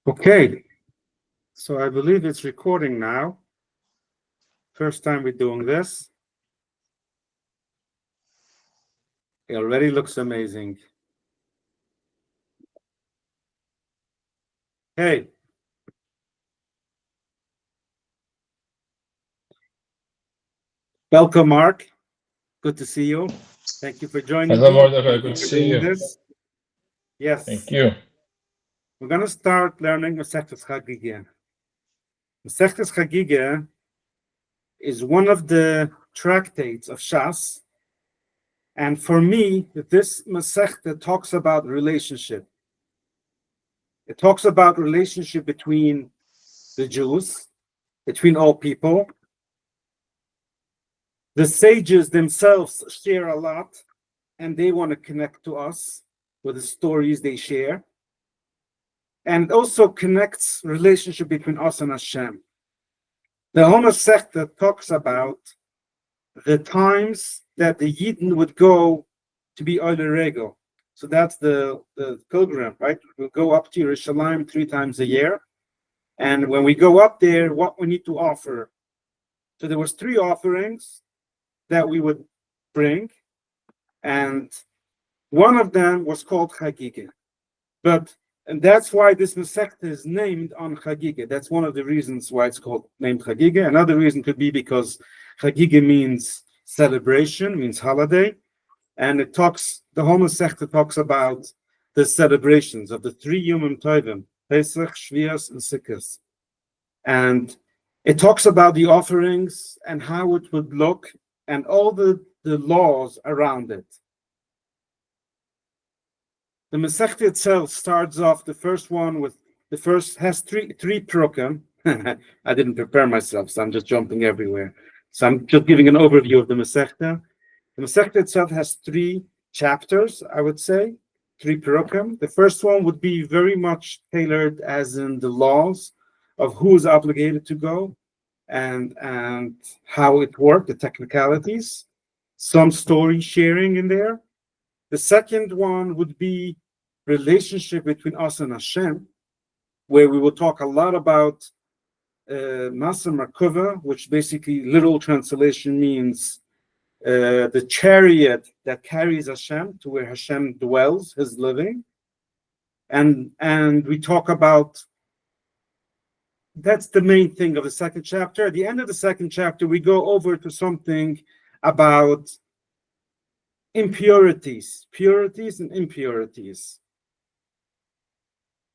Okay, so I believe it's recording now. First time we're doing this. It already looks amazing. Hey, welcome, Mark. Good to see you. Thank you for joining Hello, me. Mordecai. Thank you Good to for see doing you. this. Thank Yes, you. we're going to start learning Masechtas Chagigah. Masechtas Chagigah is one of the tractates of Shas. And for me, this Masechta talks about relationship. It talks about relationship between the Jews, between all people. The sages themselves share a lot, and they want to connect to us with the stories they share. And it also connects relationship between us and Hashem. The Homer Sechta talks about the times that the Yidden would go to be Oile Rego. So that's the pilgrim, right? We'll go up to Yerushalayim 3 times a year. And when we go up there, what we need to offer. So there was 3 offerings that we would bring. And one of them was called Chagigah. And that's why this Masechta is named on Chagigah. That's one of the reasons why it's called named Chagigah. Another reason could be because Chagigah means celebration, means holiday. And the whole Masechta talks about the celebrations of the 3 Yom Tovim, Pesach, Shvias, and Sukkot. And it talks about the offerings and how it would look and all the laws around it. The Masechta itself starts off the first one with has three prokem. I didn't prepare myself, so I'm just jumping everywhere. So I'm just giving an overview of the Masechta. The Masechta itself has 3 chapters, I would say, 3 prokem. The first one would be very much tailored as in the laws of who is obligated to go and how it worked, the technicalities, some story sharing in there. The second one would be relationship between us and Hashem, where we will talk a lot about Masa Merkava, which basically literal translation means the chariot that carries Hashem to where Hashem dwells, his living. And we talk about, that's the main thing of the second chapter. At the end of the second chapter, we go over to something about impurities, purities and impurities.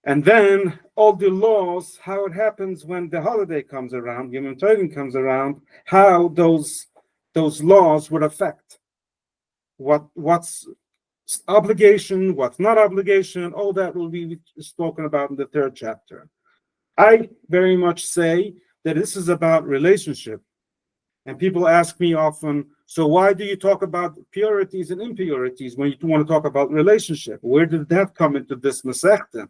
And then all the laws, how it happens when the holiday comes around, Yom Tovim comes around, how those laws would affect what's obligation, what's not obligation, all that will be spoken about in the third chapter. I very much say that this is about relationship. And people ask me often, so why do you talk about purities and impurities when you want to talk about relationship? Where did that come into this Masechta?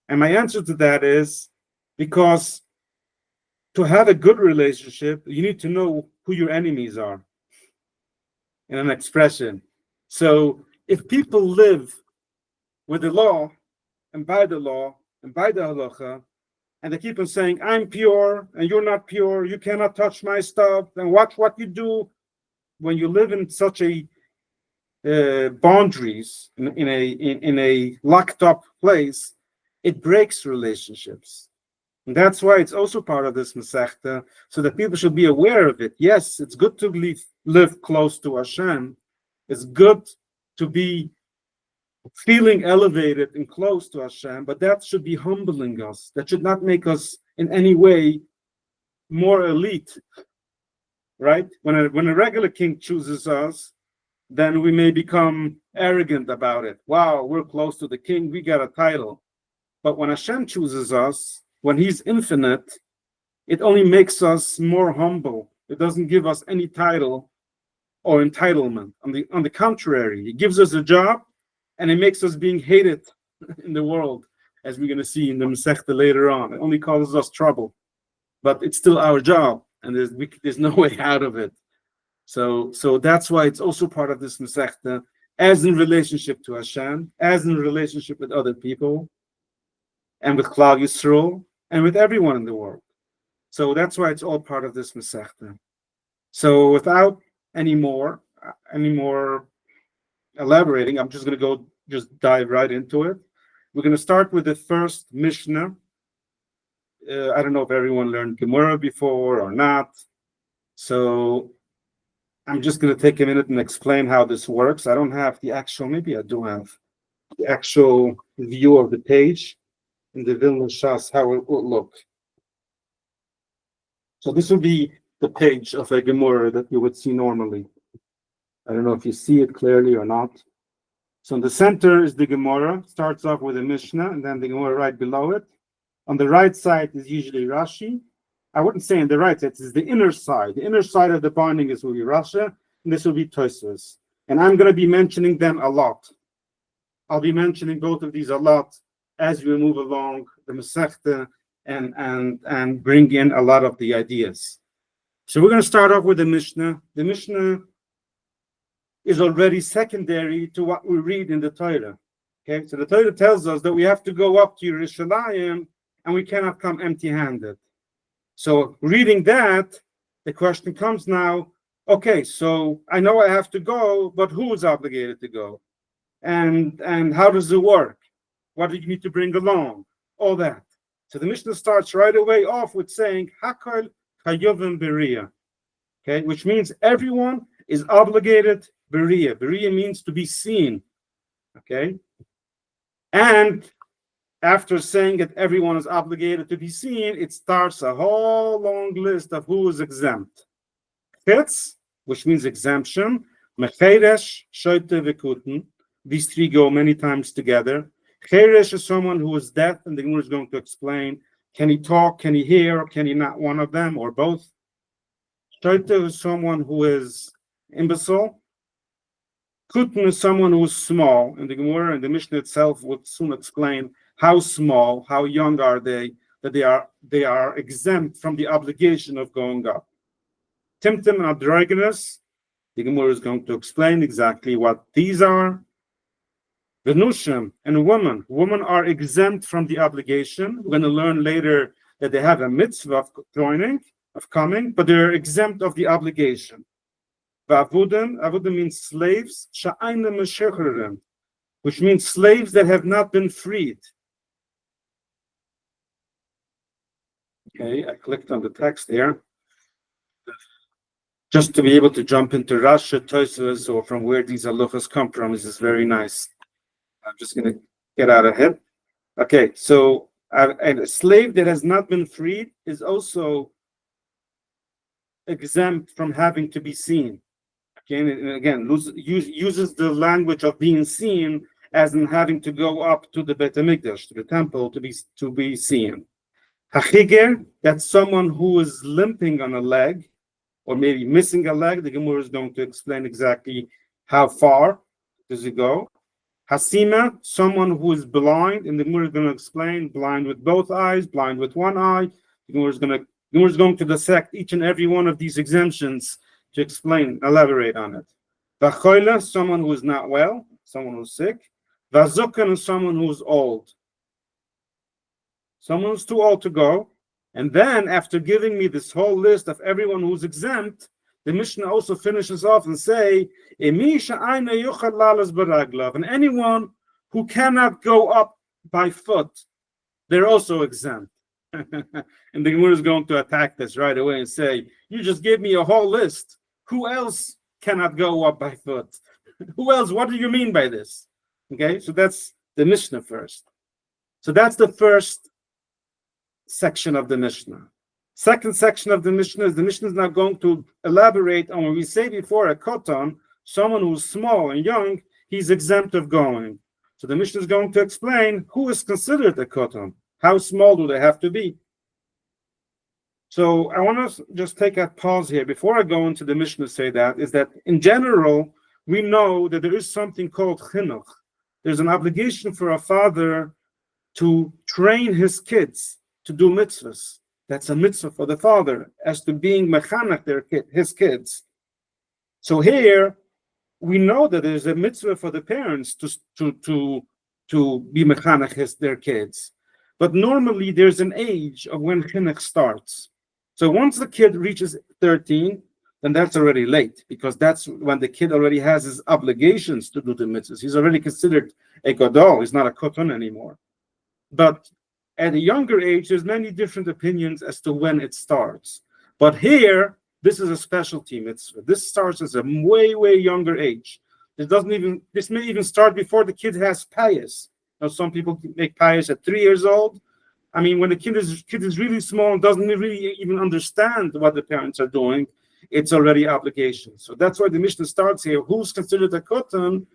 And my answer to that is because to have a good relationship, you need to know who your enemies are in an expression. So if people live with the law and by the law and by the halacha, and they keep on saying, I'm pure and you're not pure, you cannot touch my stuff, and watch what you do when you live in such a boundaries in a locked up place, it breaks relationships. And that's why it's also part of this Masechta, so that people should be aware of it. Yes, it's good to live close to Hashem. It's good to be feeling elevated and close to Hashem, but that should be humbling us. That should not make us in any way more elite, right? When a regular king chooses us, then we may become arrogant about it. Wow, we're close to the king, we got a title. But when Hashem chooses us, when he's infinite, it only makes us more humble. It doesn't give us any title or entitlement. On the contrary, it gives us a job and it makes us being hated in the world, as we're going to see in the Masechta later on. It only causes us trouble, but it's still our job, and there's no way out of it. So that's why it's also part of this Masechta, as in relationship to Hashem, as in relationship with other people. and with Klal Yisrael, and with everyone in the world. So that's why it's all part of this Masechta. So without any more elaborating, I'm just going to just dive right into it. We're going to start with the first Mishnah. I don't know if everyone learned Gemara before or not. So I'm just going to take a minute and explain how this works. I don't have the actual, maybe I do have the actual view of the page in the Vilna Shas, how it will look. So this will be the page of a Gemara that you would see normally. I don't know if you see it clearly or not. So in the center is the Gemara, starts off with a Mishnah, and then the Gemara right below it. On the right side is usually Rashi. I wouldn't say on the right side, it's the inner side. The inner side of the binding will be Rashi, and this will be Tosfos. And I'm going to be mentioning them a lot. I'll be mentioning both of these a lot as we move along the Masechta and bring in a lot of the ideas. So we're going to start off with the Mishnah. The Mishnah is already secondary to what we read in the Torah. Okay, so the Torah tells us that we have to go up to Yerushalayim and we cannot come empty-handed. So reading that, the question comes now, okay, so I know I have to go, but who is obligated to go? And how does it work? What do you need to bring along? All that. So the Mishnah starts right away off with saying, Hakol Chayovim Beriya. Okay, which means everyone is obligated Beriya. Beriya means to be seen. Okay. And after saying that everyone is obligated to be seen, it starts a whole long list of who is exempt. Chetz, which means exemption. Mecheresh, Shoite Vekuten. These three go many times together. Cheresh is someone who is deaf, and the Gemara is going to explain, can he talk, can he hear, or can he not, one of them, or both? Shoite is someone who is imbecile. Kuten is someone who is small, and the Gemara and the Mishnah itself would soon explain how small, how young are they, that they are exempt from the obligation of going up. Timtim and Adrogenus, the Gemara is going to explain exactly what these are. Venushim and women are exempt from the obligation. We're going to learn later that they have a mitzvah of joining, of coming, but they're exempt of the obligation. Avudim means slaves, which means slaves that have not been freed. Okay, I clicked on the text here. Just to be able to jump into Rashi, Tosfos, or from where these halachos come from, this is very nice. I'm just going to get out ahead. Okay, so and a slave that has not been freed is also exempt from having to be seen. Again, uses the language of being seen as in having to go up to the Beit HaMikdash, to the temple, to be seen. Chagigah, that's someone who is limping on a leg, or maybe missing a leg. The Gemara is going to explain exactly how far does it go. Hasima, someone who is blind, and the Gemara is going to explain blind with both eyes, blind with one eye. The Gemara is going to dissect each and every one of these exemptions to explain, elaborate on it. Vachoila, someone who is not well, someone who's sick. Vazukan is someone who's old. Someone who's too old to go. And then, after giving me this whole list of everyone who's exempt, the Mishnah also finishes off and say, and anyone who cannot go up by foot, they're also exempt. And the Gemara is going to attack this right away and say, you just gave me a whole list. Who else cannot go up by foot? Who else? What do you mean by this? Okay, so that's the Mishnah first. So that's the first section of the Mishnah. Second section of the Mishnah is now going to elaborate on when we say before a koton, someone who's small and young, he's exempt of going. So the Mishnah is going to explain who is considered a koton. How small do they have to be? So I want to just take a pause here before I go into the Mishnah. Say that is that in general we know that there is something called chinuch. There's an obligation for a father to train his kids to do mitzvahs. That's a mitzvah for the father as to being mechanech his kids. So here we know that there's a mitzvah for the parents to be mechanech their kids. But normally there's an age of when chinuch starts. So once the kid reaches 13, then that's already late, because that's when the kid already has his obligations to do the mitzvahs. He's already considered a gadol. He's not a koton anymore. But at a younger age, there's many different opinions as to when it starts. But here, this is a specialty mitzvah. This starts as a way, way younger age. This may even start before the kid has payas. Now, some people make payas at 3 years old. I mean, when the kid is really small and doesn't really even understand what the parents are doing, it's already obligation. So that's why the Mishnah starts here. Who's considered a koton?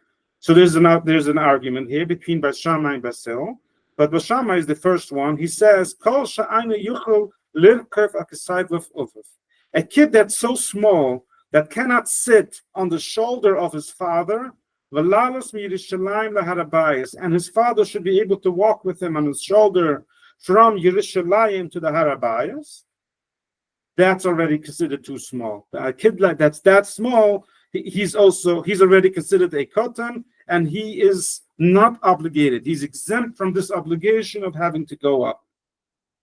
So there's an argument here between Bas Shammai and Basil. But Bas Shammai is the first one. He says, Kol sha'ayna yuchel lirkev akesayv uvav. A kid that's so small that cannot sit on the shoulder of his father, v'lalos miYerushalayim laharabayis, and his father should be able to walk with him on his shoulder from Yerushalayim to the Harabayas. That's already considered too small. A kid like that's that small, he's already considered a kotan, and he is not obligated. He's exempt from this obligation of having to go up.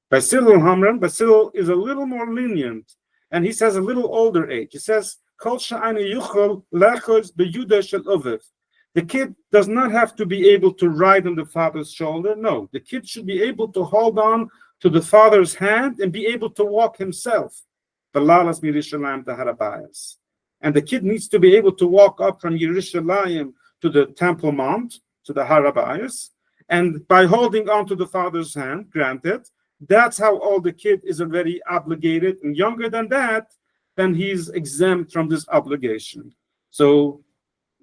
Basil is a little more lenient, and he says a little older age. He says, Kol sha'ayna yuchol lechos beyuda shel uviv. The kid does not have to be able to ride on the father's shoulder. No, the kid should be able to hold on to the father's hand and be able to walk himself. And the kid needs to be able to walk up from Yerushalayim to the Temple Mount, to the Harabayas, and by holding on to the father's hand, granted, that's how old the kid is already obligated, and younger than that, then he's exempt from this obligation. So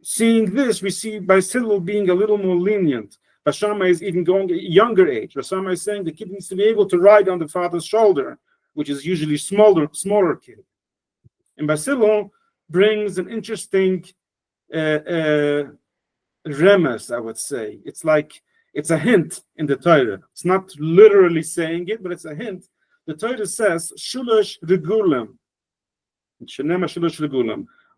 seeing this, we see Basil being a little more lenient. Bas Shammai is even going at a younger age. Bas Shammai is saying the kid needs to be able to ride on the father's shoulder, which is usually smaller kid. And Basil brings an interesting remes, I would say. It's a hint in the Torah. It's not literally saying it, but it's a hint. The Torah says, Shulush Regulim.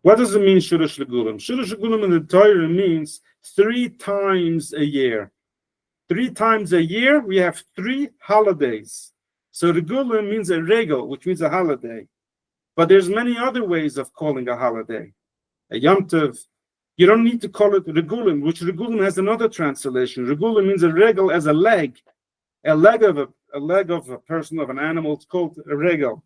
What does it mean, Shulush Regulim? Shulush Regulim in the Torah means 3 times a year. 3 times a year, we have 3 holidays. So Regulim means a regal, which means a holiday. But there's many other ways of calling a holiday. A Yom Tov. You don't need to call it Regulim, which Regulim has another translation. Regulim means a regal as a leg. A leg of a person, of an animal, it's called a regal.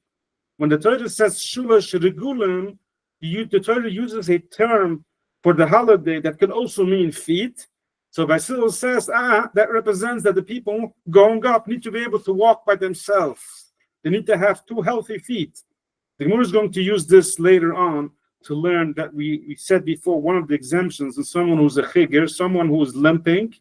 When the Torah says Shulash Regulim, the Torah uses a term for the holiday that could also mean feet. So Basil says, that represents that the people going up need to be able to walk by themselves. They need to have 2 healthy feet. The Gemara is going to use this later on to learn that we said before, one of the exemptions is someone who's a chigger, someone who is limping.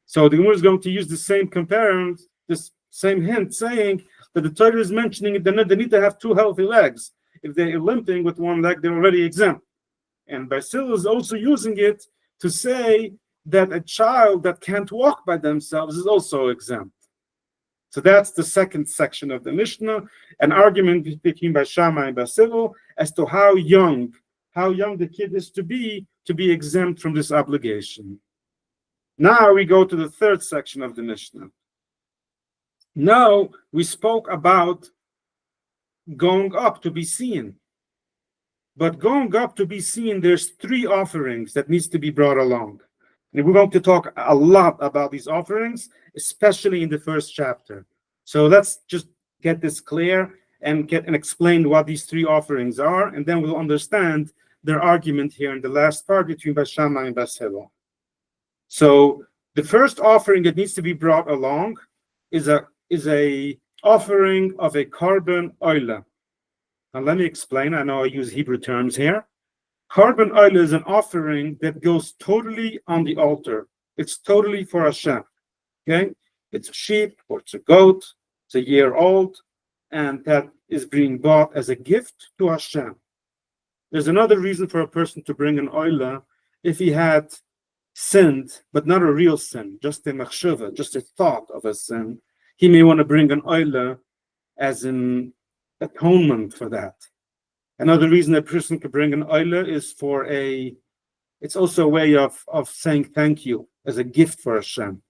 So the Gemara is going to use the same comparison, this same hint, saying that the Torah is mentioning that they need to have 2 healthy legs. If they're limping with 1 leg, they're already exempt. And Basil is also using it to say that a child that can't walk by themselves is also exempt. So that's the second section of the Mishnah, an argument between Bas Shammai and Basil as to how young the kid is to be exempt from this obligation. Now we go to the third section of the Mishnah. Now we spoke about going up to be seen. But going up to be seen, there's 3 offerings that needs to be brought along. And we're going to talk a lot about these offerings, especially in the first chapter. So let's just get this clear and explain what these 3 offerings are, and then we'll understand their argument here in the last part between Bas Shammai and Basil. So the first offering that needs to be brought along is a offering of a carbon oila. Now let me explain. I know I use Hebrew terms here. Carbon oil is an offering that goes totally on the altar. It's totally for Hashem. Okay? It's a sheep or it's a goat. It's a year old. And that is being bought as a gift to Hashem. There's another reason for a person to bring an oila if he had sinned, but not a real sin, just a machshava, just a thought of a sin. He may want to bring an oila as an atonement for that. Another reason a person could bring an oila is it's also a way of saying thank you as a gift for Hashem.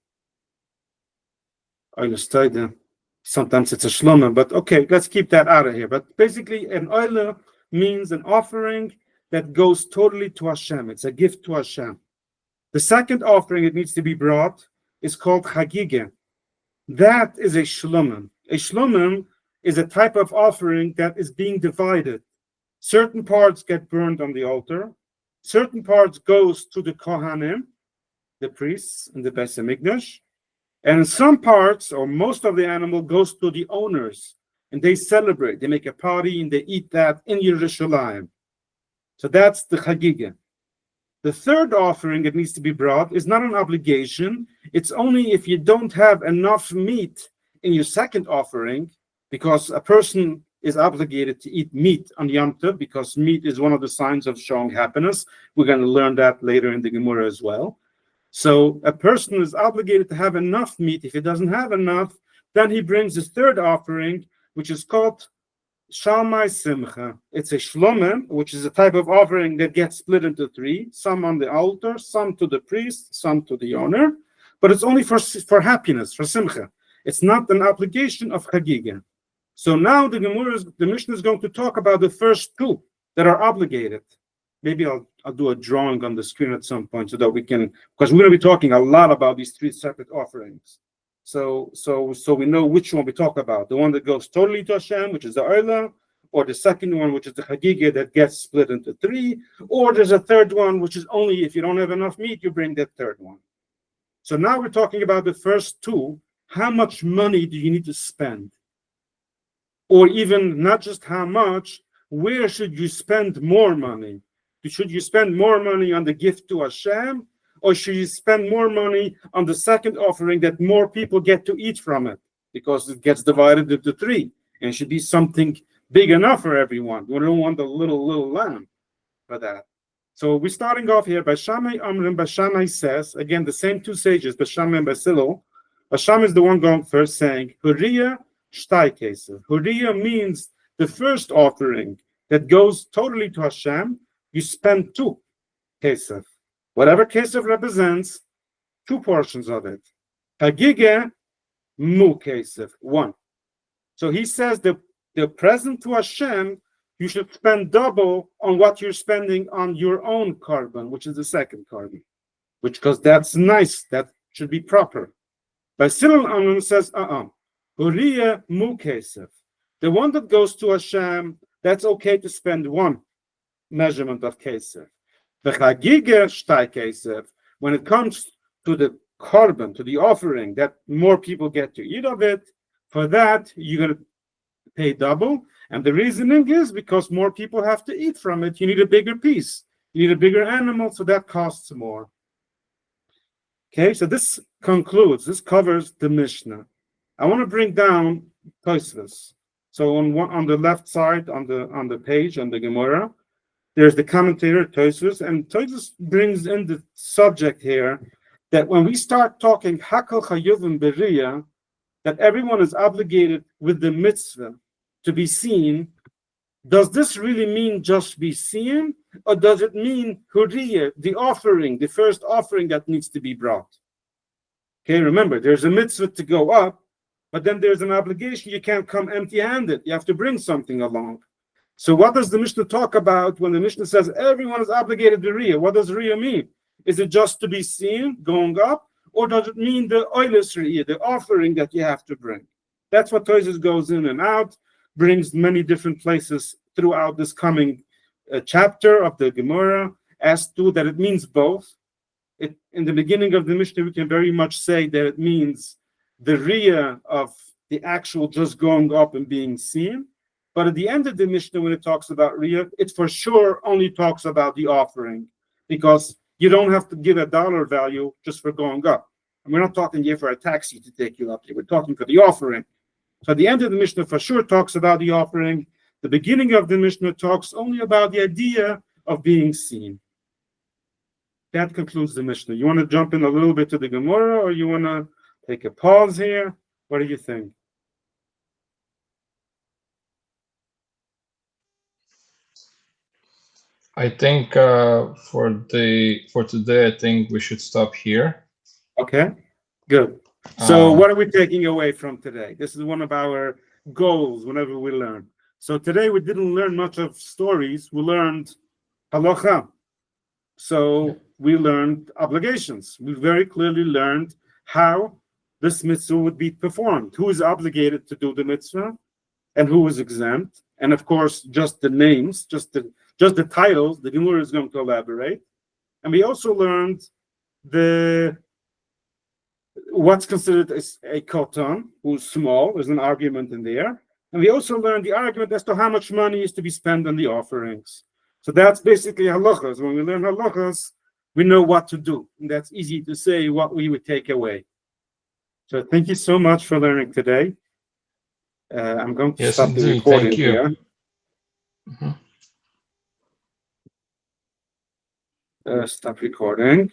Sometimes it's a shlomim, but okay, let's keep that out of here. But basically, an oila means an offering that goes totally to Hashem. It's a gift to Hashem. The second offering that needs to be brought is called Chagigah. That is a shlomim. A shlomim is a type of offering that is being divided. Certain parts get burned on the altar. Certain parts goes to the Kohanim, the priests in the Beis Hamikdash. And some parts, or most of the animal, goes to the owners, and they celebrate. They make a party, and they eat that in Yerushalayim. So that's the Chagigah. The third offering that needs to be brought is not an obligation. It's only if you don't have enough meat in your second offering, because a person is obligated to eat meat on Yom Tov, because meat is one of the signs of showing happiness. We're going to learn that later in the Gemara as well. So a person is obligated to have enough meat. If he doesn't have enough, then he brings his third offering, which is called Shalmai Simcha. It's a shlomim, which is a type of offering that gets split into three, some on the altar, some to the priest, some to the owner, but it's only for happiness, for simcha. It's not an obligation of Chagigah. So now the Mishnah is going to talk about the first two that are obligated. Maybe I'll do a drawing on the screen at some point so that we can, because we're going to be talking a lot about these three separate offerings. So we know which one we talk about. The one that goes totally to Hashem, which is the Oila, or the second one, which is the Chagigah that gets split into three, or there's a third one, which is only if you don't have enough meat, you bring that third one. So now we're talking about the first two. How much money do you need to spend? Or even not just how much, where should you spend more money? Should you spend more money on the gift to Hashem, or should you spend more money on the second offering that more people get to eat from it? Because it gets divided into three, and it should be something big enough for everyone. We don't want the little lamb for that. So we're starting off here by Shammai Amrim. Shammai says, again, the same two sages, Shammai and Basilil. Shammai is the one going first, saying, Huriya Shtai Kesef. Huriya means the first offering that goes totally to Hashem. You spend two kesef. Whatever kesef represents, two portions of it. Chagigah, mu kesef, one. So he says the present to Hashem, you should spend double on what you're spending on your own carbon, which is the second carbon. Because that's nice, that should be proper. But Cyril Amnon says, Huriya mu kesef. The one that goes to Hashem, that's okay to spend one measurement of kesef. The Chagigah shtai kesef, when it comes to the carbon, to the offering, that more people get to eat of it, for that you're going to pay double. And the reasoning is because more people have to eat from it. You need a bigger piece. You need a bigger animal, so that costs more. Okay, so this covers the Mishnah. I want to bring down Tosfos. So on the left side, on the page, on the Gemara, there's the commentator Tosfos, and Tosfos brings in the subject here that when we start talking Hakal Chayuvim Beriya, that everyone is obligated with the mitzvah to be seen. Does this really mean just be seen, or does it mean Huriya, the offering, the first offering that needs to be brought? Okay, remember, there's a mitzvah to go up, but then there's an obligation. You can't come empty-handed. You have to bring something along. So what does the Mishnah talk about when the Mishnah says everyone is obligated to Riyah? What does Riyah mean? Is it just to be seen, going up, or does it mean the oilus Riyah, the offering that you have to bring? That's what Tosfos goes in and out, brings many different places throughout this coming chapter of the Gemara, as to that it means both. In the beginning of the Mishnah, we can very much say that it means the Riyah of the actual just going up and being seen. But at the end of the Mishnah, when it talks about Riyah, it for sure only talks about the offering, because you don't have to give a dollar value just for going up. And we're not talking here for a taxi to take you up here. We're talking for the offering. So at the end of the Mishnah for sure talks about the offering. The beginning of the Mishnah talks only about the idea of being seen. That concludes the Mishnah. You want to jump in a little bit to the Gemara, or you want to take a pause here? What do you think? I think for today, I think we should stop here. Okay, good. So what are we taking away from today? This is one of our goals whenever we learn. So today we didn't learn much of stories. We learned halacha. So we learned obligations. We very clearly learned how this mitzvah would be performed. Who is obligated to do the mitzvah and who is exempt. And of course, just the names, just the titles, the Gemara is going to elaborate. And we also learned what's considered as a kotan, who's small. There's an argument in there. And we also learned the argument as to how much money is to be spent on the offerings. So that's basically halachas. When we learn halachas, we know what to do. And that's easy to say what we would take away. So thank you so much for learning today. I'm going to stop the recording here. Stop recording.